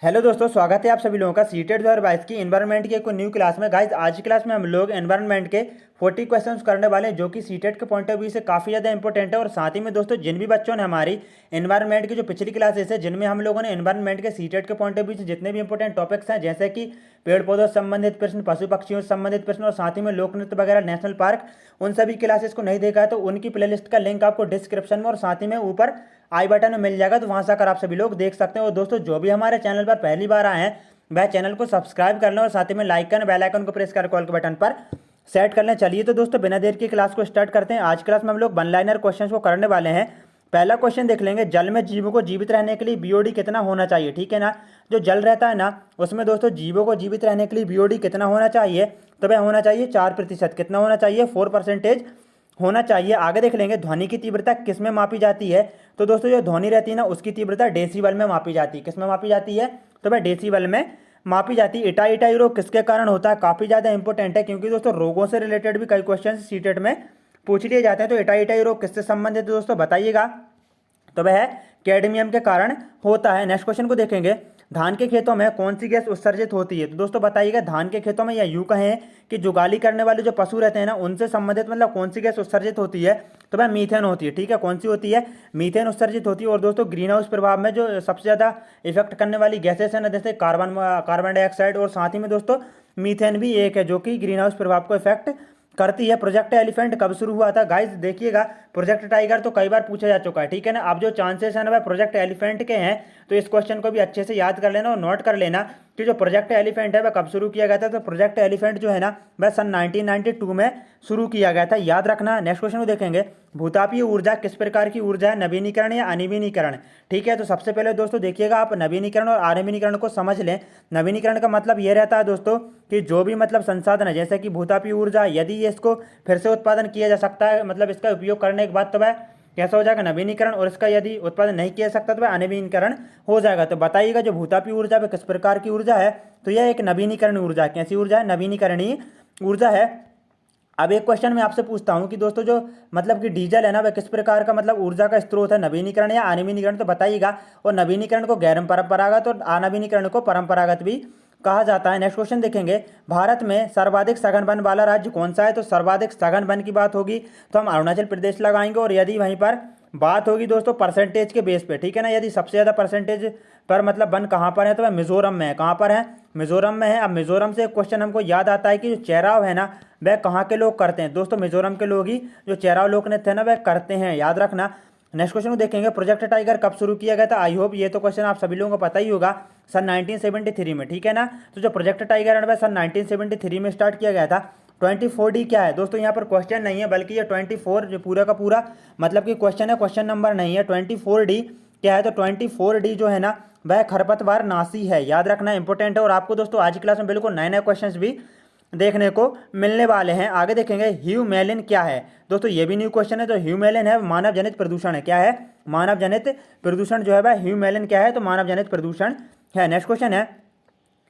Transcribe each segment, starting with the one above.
Hello दोस्तों, स्वागत है आप सभी लोगों का सीटेट 2022 की एनवायरनमेंट की एक न्यू क्लास में। गाइस, आज की क्लास में हम लोग एनवायरनमेंट के 40 क्वेश्चंस करने वाले हैं, जो कि सीटेट के पॉइंट ऑफ व्यू से काफ़ी ज़्यादा इंपॉर्टेंट है। और साथ ही में दोस्तों, जिन भी बच्चों ने हमारी एनवायरनमेंट की जो पिछली क्लासेस है, जिनमें हम लोगों ने एनवायरनमेंट के सीटेट के पॉइंट ऑफ व्यू से जितने भी इंपॉर्टेंट टॉपिक्स हैं, जैसे कि पेड़ पौधों से संबंधित प्रश्न, पशु पक्षियों से संबंधित प्रश्न और साथ ही में लोक नृत्य वगैरह, नेशनल पार्क, उन सभी क्लासेस को नहीं देखा है तो उनकी प्लेलिस्ट का लिंक आपको डिस्क्रिप्शन में और साथ ही में ऊपर आई बटन में मिल जाएगा, तो वहां से आकर आप सभी लोग देख सकते हैं। और दोस्तों, जो भी हमारे चैनल पर पहली बार आए हैं वह चैनल को सब्सक्राइब कर लें और साथ ही में लाइक करना, बेल आइकन को प्रेस कर कॉल के बटन पर सेट कर लें। चलिए तो दोस्तों, बिना देर की क्लास को स्टार्ट करते हैं। आज क्लास में हम लोग वन लाइनर क्वेश्चंस को करने वाले हैं। पहला क्वेश्चन देख लेंगे, जल में जीवों को जीवित रहने के लिए बीओडी कितना होना चाहिए। ठीक है ना, जो जल रहता है ना, उसमें दोस्तों जीवों को जीवित रहने के लिए बीओडी कितना होना चाहिए, तो वह होना चाहिए 4%। कितना होना चाहिए? 4% होना चाहिए। आगे देख लेंगे, ध्वनि की तीव्रता किस में मापी जाती है, तो दोस्तों जो ध्वनि रहती है ना, उसकी तीव्रता डेसीबल में मापी जाती है। किस में मापी जाती है? तो वह डेसीबल में मापी जाती है। इटाई रोग किसके कारण होता है? काफी ज्यादा इंपॉर्टेंट है, क्योंकि दोस्तों रोगों से रिलेटेड भी कई क्वेश्चन सीटेट में पूछ लिए जाते हैं। तो इटाई रोग किससे संबंधित है दोस्तों, बताइएगा। तो वह कैडमियम के कारण होता है। नेक्स्ट क्वेश्चन को देखेंगे, धान के खेतों में कौन सी गैस उत्सर्जित होती है, तो दोस्तों बताइएगा। धान के खेतों में या यूं कहें कि जुगाली करने वाले जो पशु रहते हैं ना, उनसे संबंधित मतलब कौन सी गैस उत्सर्जित होती है, तो वह मीथेन होती है। ठीक है, कौन सी होती है? मीथेन उत्सर्जित होती है। और दोस्तों, ग्रीन हाउस प्रभाव में जो सबसे ज्यादा इफेक्ट करने वाली गैसेस है ना, जैसे कार्बन डाइऑक्साइड और साथ ही में दोस्तों मीथेन भी एक है, जो कि ग्रीन हाउस प्रभाव को इफेक्ट करती है। प्रोजेक्ट एलिफेंट कब शुरू हुआ था? गाइस देखिएगा, प्रोजेक्ट टाइगर तो कई बार पूछा जा चुका है। ठीक है ना, अब जो चांसेस है ना वह प्रोजेक्ट एलिफेंट के हैं, तो इस क्वेश्चन को भी अच्छे से याद कर लेना और नोट कर लेना कि जो प्रोजेक्ट एलिफेंट है वह कब शुरू किया गया था। तो प्रोजेक्ट एलिफेंट जो है ना, वह सन 1992 में शुरू किया गया था, याद रखना। नेक्स्ट क्वेश्चन को देखेंगे, भूतापीय ऊर्जा किस प्रकार की ऊर्जा है, नवीनीकरण या अनवीनीकरण। ठीक है, तो सबसे पहले दोस्तों देखिएगा, आप नवीनीकरण और अनवीनीकरण को समझ लें। नवीनीकरण का मतलब यह रहता है दोस्तों कि जो भी मतलब संसाधन है, जैसे कि भूतापीय ऊर्जा, यदि ये इसको फिर से उत्पादन किया जा सकता है, मतलब इसका उपयोग करने के बाद, तो वह कैसा हो जाएगा? नवीनीकरण। और इसका यदि उत्पादन नहीं किया जा सकता तो वह अनवीनीकरण हो जाएगा। तो बताइएगा, जो भूतापीय ऊर्जा वह किस प्रकार की ऊर्जा है, तो यह एक नवीनीकरण ऊर्जा है। कैसी ऊर्जा है? नवीनीकरणीय ऊर्जा है। अब एक क्वेश्चन मैं आपसे पूछता हूं कि दोस्तों जो मतलब कि डीजल है ना, वह किस प्रकार का मतलब ऊर्जा का स्रोत है, नवीनीकरण या अनवीनीकरण, तो बताइएगा। और नवीनीकरण को गैर परंपरागत और अनवीनीकरण को परंपरागत भी कहा जाता है। नेक्स्ट क्वेश्चन देखेंगे, भारत में सर्वाधिक सघन वन वाला राज्य कौन सा है, तो सर्वाधिक सघन वन की बात होगी तो हम अरुणाचल प्रदेश लगाएंगे। और यदि वहीं पर बात होगी दोस्तों परसेंटेज के बेस पे, ठीक है ना, यदि सबसे ज़्यादा परसेंटेज पर मतलब वन कहाँ पर है, तो वह मिजोरम में है। कहाँ पर है? मिजोरम में है। अब मिजोरम से एक क्वेश्चन हमको याद आता है कि जो चेराव है ना, वह कहाँ के लोग करते हैं, दोस्तों मिजोरम के लोग ही जो चेराव लोक नृत्य है ना वह करते हैं, याद रखना। नेक्स्ट क्वेश्चन को देखेंगे, प्रोजेक्ट टाइगर कब शुरू किया गया था। आई होप ये तो क्वेश्चन आप सभी लोगों को पता ही होगा, सन 1973 में। ठीक है ना, तो जो प्रोजेक्ट टाइगर है वह सन 1973 में स्टार्ट किया गया था। 24D क्या है दोस्तों, यहाँ पर क्वेश्चन नहीं है, बल्कि ये 24 जो पूरा का पूरा मतलब कि क्वेश्चन है, क्वेश्चन नंबर नहीं है। 24D क्या है, तो 24D जो है ना वह खरपतवार नाशी है, याद रखना, इंपॉर्टेंट है। और आपको दोस्तों आज की क्लास में बिल्कुल नए नए क्वेश्चन भी देखने को मिलने वाले हैं। आगे देखेंगे, ह्यूमेलिन क्या है, दोस्तों ये भी न्यू क्वेश्चन है। तो ह्यूमेलिन है मानव जनित प्रदूषण है। क्या है? मानव जनित प्रदूषण जो है वह ह्यूमेलिन क्या है, तो मानव जनित प्रदूषण है। नेक्स्ट क्वेश्चन है,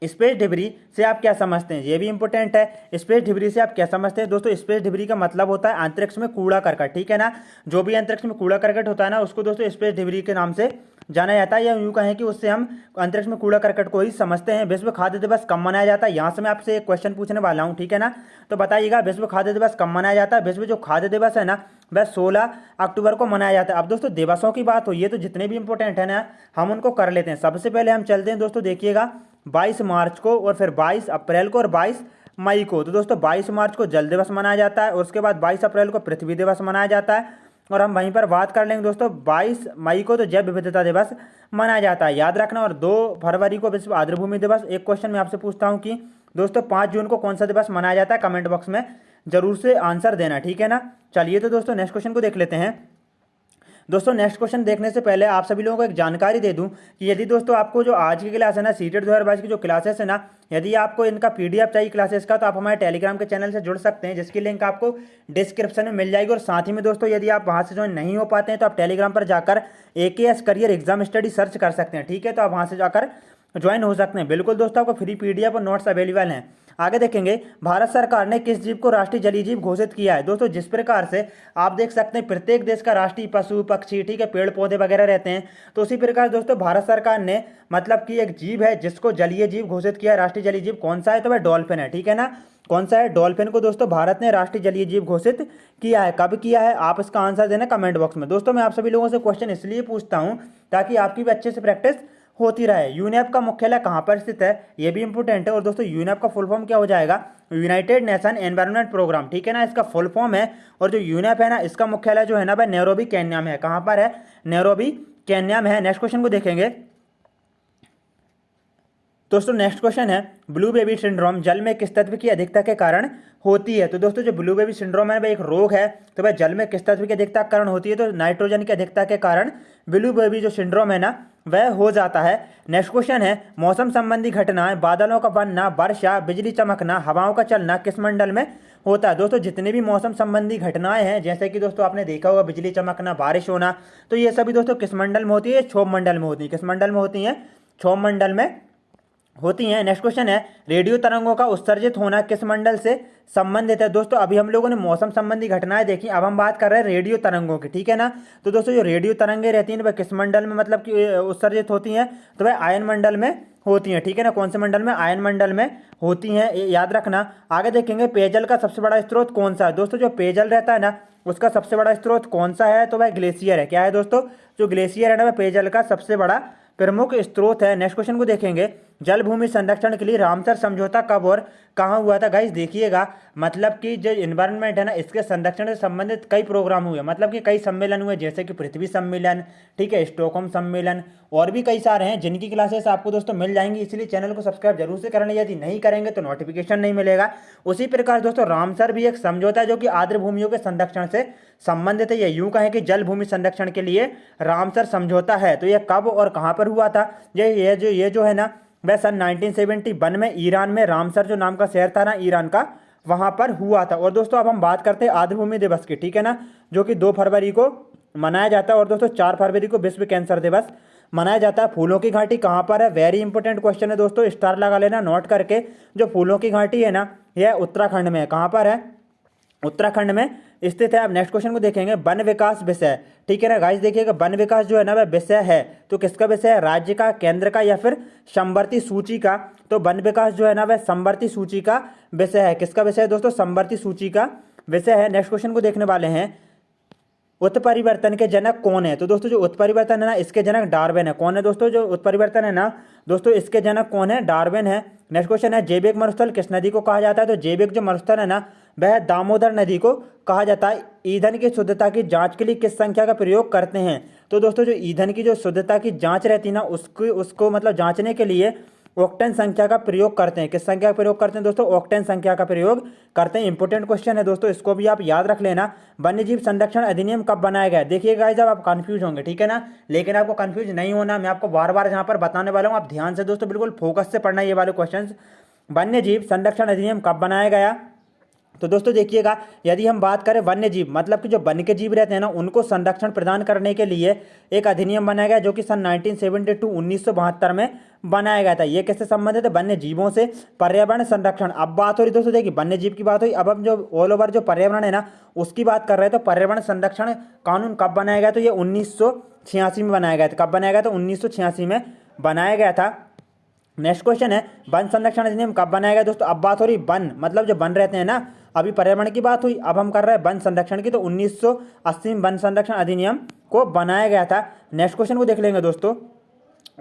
स्पेस डिब्री से आप क्या समझते हैं, ये भी इंपॉर्टेंट है। स्पेस डिब्री से आप क्या समझते हैं दोस्तों? स्पेस डिब्री का मतलब होता है अंतरिक्ष में कूड़ा करकट। ठीक है ना, जो भी अंतरिक्ष में कूड़ा करकट होता है ना, उसको दोस्तों स्पेस डिब्री के नाम से जाना जाता है, या यूं कहें कि उससे हम अंतरिक्ष में कूड़ा करकट को ही समझते हैं। विश्व खाद्य दिवस कब मनाया जाता है, यहाँ से मैं आपसे एक क्वेश्चन पूछने वाला हूँ। ठीक है ना, तो बताइएगा विश्व खाद्य दिवस कब मनाया जाता है। विश्व जो खाद्य दिवस है ना, वह 16 अक्टूबर को मनाया जाता है। अब दोस्तों दिवसों की बात हुई है, तो जितने भी इंपॉर्टेंट है ना हम उनको कर लेते हैं। सबसे पहले हम चलते हैं दोस्तों, देखिएगा 22 मार्च को, और फिर 22 अप्रैल को और 22 मई को। तो दोस्तों 22 मार्च को जल दिवस मनाया जाता है, और उसके बाद 22 अप्रैल को पृथ्वी दिवस मनाया जाता है। और हम वहीं पर बात कर लेंगे दोस्तों, 22 मई को तो जैव विविधता दिवस मनाया जाता है, याद रखना। और 2 फरवरी को विश्व आर्द्रभूमि दिवस। एक क्वेश्चन मैं आपसे पूछता हूँ कि दोस्तों 5 जून को कौन सा दिवस मनाया जाता है, कमेंट बॉक्स में जरूर से आंसर देना। ठीक है ना, चलिए तो दोस्तों नेक्स्ट क्वेश्चन को देख लेते हैं। दोस्तों नेक्स्ट क्वेश्चन देखने से पहले आप सभी लोगों को एक जानकारी दे दूं कि यदि दोस्तों आपको जो आज की क्लास है ना, सीटेट 2022 की जो क्लासेस है ना, यदि आपको इनका पीडीएफ चाहिए क्लासेस का, तो आप हमारे टेलीग्राम के चैनल से जुड़ सकते हैं, जिसकी लिंक आपको डिस्क्रिप्शन में मिल जाएगी। और साथ ही में दोस्तों यदि आप वहां से ज्वाइन नहीं हो पाते हैं, तो आप टेलीग्राम पर जाकर AKS career exam study search कर सकते हैं। ठीक है, तो आप वहां से जाकर ज्वाइन हो सकते हैं। बिल्कुल दोस्तों, आपको फ्री पीडीएफ और नोट्स अवेलेबल हैं। आगे देखेंगे, भारत सरकार ने किस जीव को राष्ट्रीय जलीय जीव घोषित किया है। दोस्तों जिस प्रकार से आप देख सकते हैं प्रत्येक देश का राष्ट्रीय पशु पक्षी, ठीक है, पेड़ पौधे वगैरह रहते हैं, तो उसी प्रकार दोस्तों भारत सरकार ने मतलब कि एक जीव है जिसको जलीय जीव घोषित किया है। राष्ट्रीय जलीय जीव कौन सा है, तो वह डॉल्फिन है, ठीक है ना। कौन सा है, डॉल्फिन को दोस्तों भारत ने राष्ट्रीय जलीय जीव घोषित किया है। कब किया है, आप इसका आंसर देना कमेंट बॉक्स में। दोस्तों मैं आप सभी लोगों से क्वेश्चन इसलिए पूछता हूं ताकि आपकी भी अच्छे से प्रैक्टिस होती रहे। यूनेप का मुख्यालय कहाँ पर स्थित है, ये भी इंपॉर्टेंट है। और दोस्तों यूनेप का फुल फॉर्म क्या हो जाएगा, यूनाइटेड नेशन एनवायरनमेंट प्रोग्राम, ठीक है ना, इसका फुल फॉर्म है। और जो यूनेप है ना, इसका मुख्यालय जो है ना वह नैरोबी केन्या में है। कहाँ पर है, नैरोबी केन्या में है। नेक्स्ट क्वेश्चन को देखेंगे दोस्तों। नेक्स्ट क्वेश्चन है, ब्लू बेबी सिंड्रोम जल में किस तत्व की अधिकता के कारण होती है। तो दोस्तों जो ब्लू बेबी सिंड्रोम है वह एक रोग है, तो वह जल में किस तत्व की अधिकता के कारण होती है, तो नाइट्रोजन की अधिकता के कारण ब्लू बेबी जो सिंड्रोम है ना वह हो जाता है। नेक्स्ट क्वेश्चन है, मौसम संबंधी घटनाएं, बादलों का बनना, वर्षा, बिजली चमकना, हवाओं का चलना किस मंडल में होता है। दोस्तों जितने भी मौसम संबंधी घटनाएं हैं, जैसे कि दोस्तों आपने देखा होगा बिजली चमकना, बारिश होना, तो ये सभी दोस्तों किस मंडल में होती है, क्षोभ मंडल में होती है। किस मंडल में होती हैं, क्षोभ मंडल में होती हैं। नेक्स्ट क्वेश्चन है, रेडियो तरंगों का उत्सर्जित होना किस मंडल से संबंधित है। दोस्तों अभी हम लोगों ने मौसम संबंधी घटनाएं देखी, अब हम बात कर रहे हैं रेडियो तरंगों की, ठीक है ना। तो दोस्तों जो रेडियो तरंगें रहती हैं वह किस मंडल में मतलब कि उत्सर्जित होती हैं, तो वह आयन मंडल में होती हैं, ठीक है ना। कौन से मंडल में, आयन मंडल में होती हैं, याद रखना। आगे देखेंगे, पेयजल का सबसे बड़ा स्रोत कौन सा है। दोस्तों जो पेयजल रहता है ना उसका सबसे बड़ा स्रोत कौन सा है, तो वह ग्लेशियर है। क्या है दोस्तों, जो ग्लेशियर है ना वह पेयजल का सबसे बड़ा प्रमुख स्रोत है। नेक्स्ट क्वेश्चन को देखेंगे, जल भूमि संरक्षण के लिए रामसर समझौता कब और कहाँ हुआ था। गाइस देखिएगा, मतलब कि जो इन्वायरमेंट है ना इसके संरक्षण से संबंधित कई प्रोग्राम हुए, मतलब कि कई सम्मेलन हुए, जैसे कि पृथ्वी सम्मेलन, ठीक है, स्टॉकहोम सम्मेलन, और भी कई सारे हैं जिनकी क्लासेस आपको दोस्तों मिल जाएंगी। इसलिए चैनल को सब्सक्राइब जरूर से करना, यदि नहीं करेंगे तो नोटिफिकेशन नहीं मिलेगा। उसी प्रकार दोस्तों रामसर भी एक समझौता है जो कि आर्द्र भूमियों के संरक्षण से संबंधित है। यह यूं कहें कि जल भूमि संरक्षण के लिए रामसर समझौता है। तो यह कब और कहाँ पर हुआ था, ये जो है ना वह सन 1971 में ईरान में रामसर जो नाम का शहर था ना ईरान का, वहां पर हुआ था। और दोस्तों अब हम बात करते हैं आर्द्र भूमि दिवस की, ठीक है ना, जो कि 2 फरवरी को मनाया जाता है। और दोस्तों 4 फरवरी को विश्व कैंसर दिवस मनाया जाता है। फूलों की घाटी कहाँ पर है, वेरी इंपॉर्टेंट क्वेश्चन है दोस्तों, स्टार लगा लेना नोट करके। जो फूलों की घाटी है ना यह उत्तराखंड में है। कहाँ पर है, उत्तराखंड में स्थित है। अब नेक्स्ट क्वेश्चन को देखेंगे, वन विकास विषय, ठीक है ना। गाइस देखिएगा, वन विकास जो है ना वह विषय है, तो किसका विषय है, राज्य का, केंद्र का, या फिर समवर्ती सूची का। तो वन विकास जो है ना वह समवर्ती सूची का विषय है। किसका विषय है दोस्तों, समवर्ती सूची का विषय है। नेक्स्ट क्वेश्चन को देखने वाले हैं, उत्परिवर्तन के जनक कौन है। तो दोस्तों जो उत्परिवर्तन है ना इसके जनक डार्विन है। कौन है दोस्तों, जो उत्परिवर्तन है ना दोस्तों इसके जनक कौन है, डार्विन है। नेक्स्ट क्वेश्चन है, जैविक मरुस्थल किस नदी को कहा जाता है। तो जैविक जो मरुस्थल है ना वह दामोदर नदी को कहा जाता है। ईंधन की शुद्धता की जांच के लिए किस संख्या का प्रयोग करते हैं। तो दोस्तों जो ईंधन की जो शुद्धता की जांच रहती है ना उसको मतलब जांचने के लिए ऑक्टेन संख्या का प्रयोग करते हैं। किस संख्या का प्रयोग करते हैं दोस्तों, ऑक्टेन संख्या का प्रयोग करते हैं। इंपॉर्टेंट क्वेश्चन है दोस्तों, इसको भी आप याद रख लेना। वन्यजीव संरक्षण अधिनियम कब बनाया गया। देखिएगा जब आप कंफ्यूज होंगे, ठीक है ना, लेकिन आपको कंफ्यूज नहीं होना, मैं आपको बार बार यहाँ पर बताने वाला हूँ। आप ध्यान से दोस्तों बिल्कुल फोकस से पढ़ना ये वाले क्वेश्चन। वन्यजीव संरक्षण अधिनियम कब बनाया गया। तो दोस्तों देखिएगा, यदि हम बात करें वन्य जीव मतलब कि जो वन के जीव रहते हैं ना उनको संरक्षण प्रदान करने के लिए एक अधिनियम बनाया गया जो कि सन 1972 में बनाया गया था। ये किससे संबंधित है, वन्य जीवों से। पर्यावरण संरक्षण, अब बात हो रही दोस्तों, देखिए वन्य जीव की बात हुई, अब हम जो ऑल ओवर जो पर्यावरण है ना उसकी बात कर रहे हैं। तो पर्यावरण संरक्षण कानून कब बनाया गया, तो ये 1986 में बनाया गया था। कब बनाया गया, तो 1986 में बनाया गया था। नेक्स्ट क्वेश्चन है, वन संरक्षण अधिनियम कब बनाया गया दोस्तों। अब बात हो रही वन मतलब जो वन रहते हैं ना, अभी पर्यावरण की बात हुई, अब हम कर रहे हैं वन संरक्षण की। तो 1980 में वन संरक्षण अधिनियम को बनाया गया था। नेक्स्ट क्वेश्चन को देख लेंगे दोस्तों,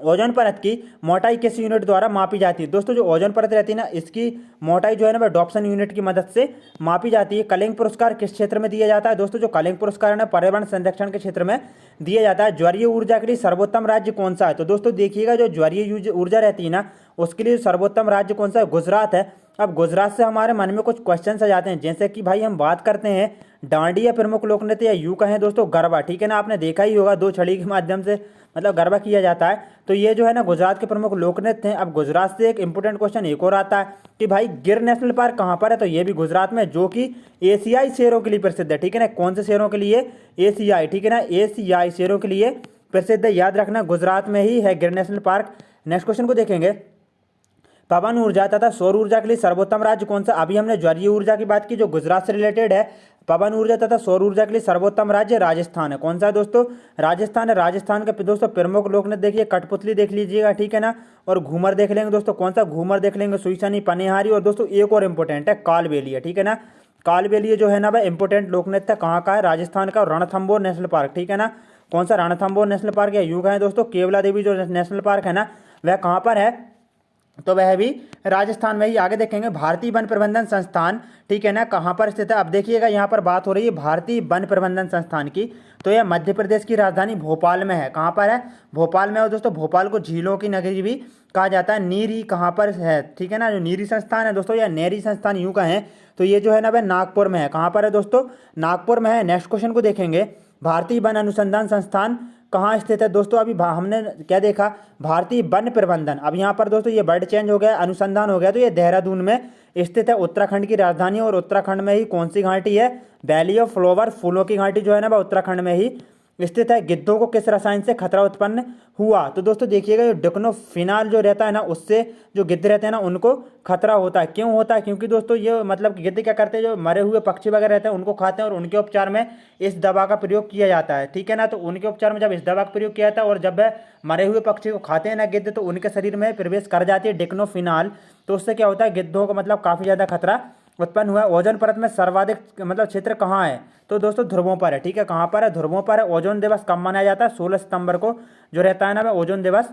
ओजोन परत की मोटाई किस यूनिट द्वारा मापी जाती है। दोस्तों जो ओजोन परत रहती है ना इसकी मोटाई जो है ना वह डॉप्सन यूनिट की मदद से मापी जाती है। कलिंग पुरस्कार किस क्षेत्र में दिया जाता है दोस्तों। जो कलिंग पुरस्कार है ना पर्यावरण संरक्षण के क्षेत्र में दिया जाता है। ज्वारीय ऊर्जा के लिए सर्वोत्तम राज्य कौन सा है। तो दोस्तों देखिएगा, जो ज्वारीय ऊर्जा रहती है ना उसके लिए सर्वोत्तम राज्य कौन सा है, गुजरात है। अब गुजरात से हमारे मन में कुछ क्वेश्चन आ जाते हैं, जैसे कि भाई हम बात करते हैं डांडिया प्रमुख लोक नृत्य या यूं कहें दोस्तों गरबा, ठीक है ना, आपने देखा ही होगा 2 छड़ी के माध्यम से मतलब गरबा किया जाता है। तो ये जो है ना गुजरात के प्रमुख लोक नृत्य हैं। अब गुजरात से एक इंपॉर्टेंट क्वेश्चन एक और आता है कि भाई गिर नेशनल पार्क कहाँ पर है। तो ये भी गुजरात में, जो कि एशियाई शेरों के लिए प्रसिद्ध है, ठीक है ना। कौन से शेरों के लिए, एशियाई, ठीक है ना, एशियाई शेरों के लिए प्रसिद्ध है। याद रखना गुजरात में ही है गिर नेशनल पार्क। नेक्स्ट क्वेश्चन को देखेंगे, पवन ऊर्जा तथा सौर ऊर्जा के लिए सर्वोत्तम राज्य कौन सा। अभी हमने ज्वारीय ऊर्जा की बात की जो गुजरात से रिलेटेड है। पवन ऊर्जा तथा सौर ऊर्जा के लिए सर्वोत्तम राज्य राजस्थान है। कौन सा है दोस्तों, राजस्थान है। राजस्थान के दोस्तों प्रमुख लोक नृत्य देखिए, कठपुतली देख लीजिएगा, ठीक है ना, और घूमर देख लेंगे दोस्तों। कौन सा घूमर देख लेंगे, सुईसनी, पनिहारी, और दोस्तों एक और इंपॉर्टेंट है कालबेलिया, ठीक है ना। कालबेलिया जो है ना वह इंपॉर्टेंट लोक नृत्य कहाँ का है, राजस्थान का, और रणथंबोर नेशनल पार्क, ठीक है ना। कौन सा, रणथंबोर नेशनल पार्क या यूं कहें दोस्तों केवला देवी जो नेशनल पार्क है ना वह कहाँ पर है, तो वह भी राजस्थान में ही। आगे देखेंगे भारतीय वन प्रबंधन संस्थान, ठीक है ना, कहाँ पर स्थित है। अब देखिएगा यहाँ पर बात हो रही है भारतीय वन प्रबंधन संस्थान की, तो यह मध्य प्रदेश की राजधानी भोपाल में है। कहाँ पर है, भोपाल में। और दोस्तों भोपाल को झीलों की नगरी भी कहा जाता है। नीरी कहाँ पर है, ठीक है ना, जो नीरी संस्थान है दोस्तों या नेरी संस्थान यूँ कहें तो ये जो है ना वह नागपुर में है। कहाँ पर है दोस्तों, नागपुर में है। नेक्स्ट क्वेश्चन को देखेंगे, भारतीय वन अनुसंधान संस्थान कहाँ स्थित है दोस्तों। अभी हमने क्या देखा, भारतीय वन प्रबंधन, अब यहाँ पर दोस्तों ये वर्ड चेंज हो गया, अनुसंधान हो गया, तो ये देहरादून में स्थित है, उत्तराखंड की राजधानी। और उत्तराखंड में ही कौन सी घाटी है, वैली ऑफ फ्लावर, फूलों की घाटी जो है ना वह उत्तराखंड में ही स्थित है। गिद्धों को किस रसायन से खतरा उत्पन्न हुआ, तो दोस्तों देखिएगा जो डिक्लोफिनाल जो रहता है ना उससे जो गिद्ध रहते हैं ना उनको खतरा होता है। क्यों होता है, क्योंकि दोस्तों ये मतलब गिद्ध क्या करते हैं, जो मरे हुए पक्षी वगैरह रहते हैं उनको खाते हैं, और उनके उपचार में इस दवा का प्रयोग किया जाता है, ठीक है ना। तो उनके उपचार में जब इस दवा का प्रयोग किया जाता है और जब वह मरे हुए पक्षी को खाते हैं ना गिद्ध, तो उनके शरीर में प्रवेश कर जाती है डिक्लोफिनाल, तो उससे क्या होता है गिद्धों को मतलब काफ़ी ज़्यादा खतरा उत्पन्न हुआ है। ओजोन परत में सर्वाधिक मतलब क्षेत्र कहाँ है, तो दोस्तों ध्रुवों पर है, ठीक है। कहाँ पर है, ध्रुवों पर है। ओजोन दिवस कब मनाया जाता है, 16 सितंबर को जो रहता है ना वह ओजोन दिवस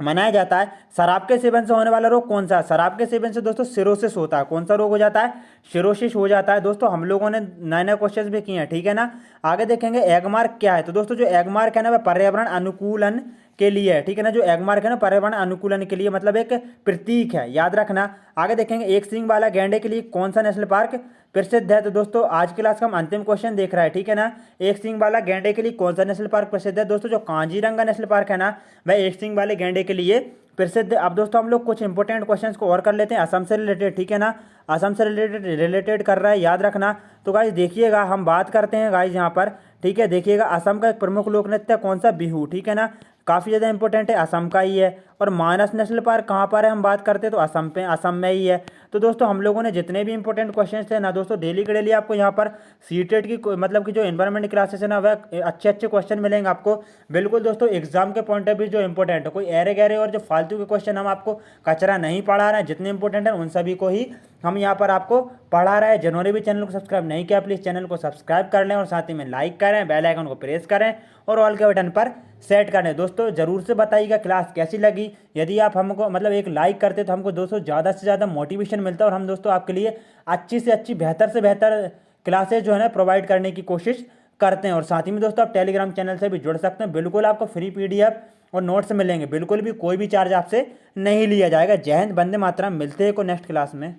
मनाया जाता है। शराब के सेवन से होने वाला रोग कौन सा है, शराब के सेवन से दोस्तों सिरोसिस होता है। कौन सा रोग हो जाता है, सिरोसिस हो जाता है। दोस्तों हम लोगों ने नए नए क्वेश्चन भी किए हैं, ठीक है ना। आगे देखेंगे एगमार्क क्या है, तो दोस्तों जो एगमार्क है ना वह पर्यावरण अनुकूलन के लिए है, ठीक है ना। जो एगमार्क है ना पर्यावरण अनुकूलन के लिए मतलब एक प्रतीक है, याद रखना। आगे देखेंगे एक सींग वाला गैंडे के लिए कौन सा नेशनल पार्क प्रसिद्ध है, तो दोस्तों आज की क्लास का हम अंतिम क्वेश्चन देख रहे हैं, ठीक है ना। एक सींग वाला गैंडे के लिए कौन सा नेशनल पार्क प्रसिद्ध है, दोस्तों जो कांजीरंगा नेशनल पार्क है ना वह एक सींग वाले गैंडे के लिए प्रसिद्ध है। अब दोस्तों हम लोग कुछ इंपॉर्टेंट क्वेश्चंस को और कर लेते हैं असम से रिलेटेड, ठीक है ना। असम से रिलेटेड कर रहा है, याद रखना। तो गाइस देखिएगा हम बात करते हैं गाइस यहाँ पर, ठीक है। देखिएगा असम का एक प्रमुख लोक नृत्य कौन सा, बिहू, ठीक है ना, काफ़ी ज़्यादा इंपॉर्टेंट है, असम का ही है। और मानस नेशनल पार्क कहाँ पर है, हम बात करते हैं तो असम में ही है। तो दोस्तों हम लोगों ने जितने भी इंपॉर्टेंट क्वेश्चंस थे ना दोस्तों डेली के डेली आपको यहाँ पर सीटेट की मतलब कि जो एनवायरनमेंट क्लासेस है ना वह अच्छे अच्छे क्वेश्चन मिलेंगे आपको बिल्कुल दोस्तों एग्जाम के पॉइंट ऑफ व्यू जो इंपॉर्टेंट है। कोई एरे गहरे और जो फालतू के क्वेश्चन हम आपको कचरा नहीं पढ़ा रहे हैं, जितने इंपॉर्टेंट है उन सभी को ही हम यहाँ पर आपको पढ़ा रहे हैं। जिन्होंने भी चैनल को सब्सक्राइब नहीं किया प्लीज़ चैनल को सब्सक्राइब कर लें और साथ ही में लाइक करें, बेल आइकन को प्रेस करें और ऑल के बटन पर सेट करें। दोस्तों जरूर से बताइएगा क्लास कैसी लगी। यदि आप हमको मतलब एक लाइक करते तो हमको दोस्तों ज़्यादा से ज़्यादा मोटिवेशन मिलता है और हम दोस्तों आपके लिए अच्छी से अच्छी बेहतर से बेहतर क्लासेज जो है ना प्रोवाइड करने की कोशिश करते हैं। और साथ ही में दोस्तों आप टेलीग्राम चैनल से भी जुड़ सकते हैं, बिल्कुल आपको फ्री PDF और नोट्स मिलेंगे, बिल्कुल भी कोई भी चार्ज आपसे नहीं लिया जाएगा। जय हिंद, वंदे मातरम, मिलते हैं को नेक्स्ट क्लास में।